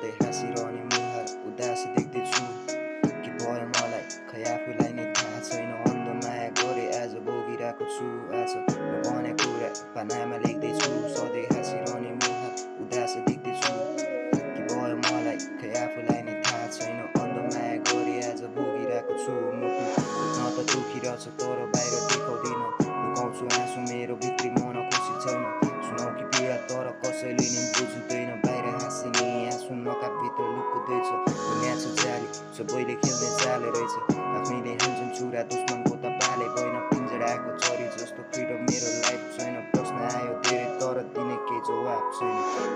सधैँ हाँसिरहने मुहार उदासी देख्दैछु के भयो मलाई खै आफूलाई नै थाहा छैन अन्ध माया गरे आज भोगिरहेको छु आज नभने कुरा पानामा लेख्दैछु सधैँ हाँसिरहने मुहार उदासी देख्दैछु के भयो मलाई खै आफूलाई नै थाहा छैन अन्ध माया गरे आज भोगिरहेको छु मुटु न त दुखिरहेछ तर बाहिर देखाउँदिन लुकाउँछु आँसु मेरो भित्री मन खुसी छैन सुनाउ कि पीडा तर कसैले नि बुझ्दैन बाहिर हाँसिने आँसु नकापभित्र लुक्दैछ दुनियाँ छ जाली सबैले खेल्ने चाले रहेछ आफैले हान्छन् चुरा दुश्मनको त पाले भएन पिन्जराको चरी जस्तो फ्रिडम मेरो लाइफ छैन प्रश्न आयो धेरै तर दिने केही जवाब छैन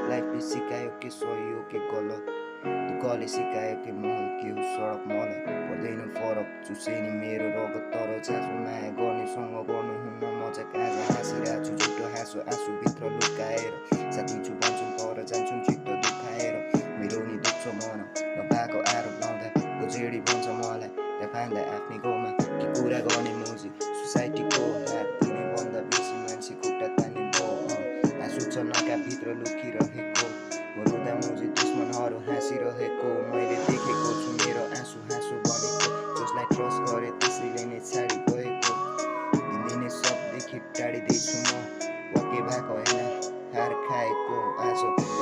लाइफले सिकायो के सही हो के गलत दुःखले सिकायो के महल के हो सडक मलाई पर्दैन फरक चुसे नि मेरो रगत तर चासो माया गर्नेसँग गर्नुहुन्न मजाक आज हाँसिरहेको छु झुटो हाँसो आँसुभित्र लुकाएर साथी छु भन्छन् तर जान्छन् चित्त दुखाएर मेरो नि दुख्छ मन नपाएको आरोप लाउँदा गोजेडी भन्छ मलाई फान्दा आफ्नै गाउँमा के कुरा गर्ने मुजी सोसाइटीको हात दिने भन्दा बेसी मान्छे खुट्टा तान्ने भयो आँसु छ नकापभित्र लुकिरहेको रुँदा मुजी दुश्मनहरू हाँसिरहेको मैले देखेको छु मेरो आँसु हाँसो बनेको जसलाई ट्रस्ट गरे त्यसैले नै छाडी गएको दिनदिनै सबदेखि टाढिँदैछु म वाक्य भएको होइन हार खाएको आज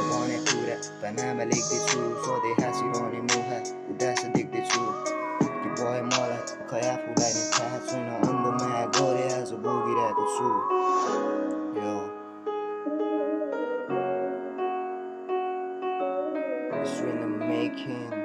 भने कुरा पानामा लेख्दैछु सधैँ हाँसिरहने मुहार उदास देख्दैछु के भयो मलाई खै आफूलाई नै थाहा छैन अन्ध माया गरे आज भोगिरहेको छु It's in the making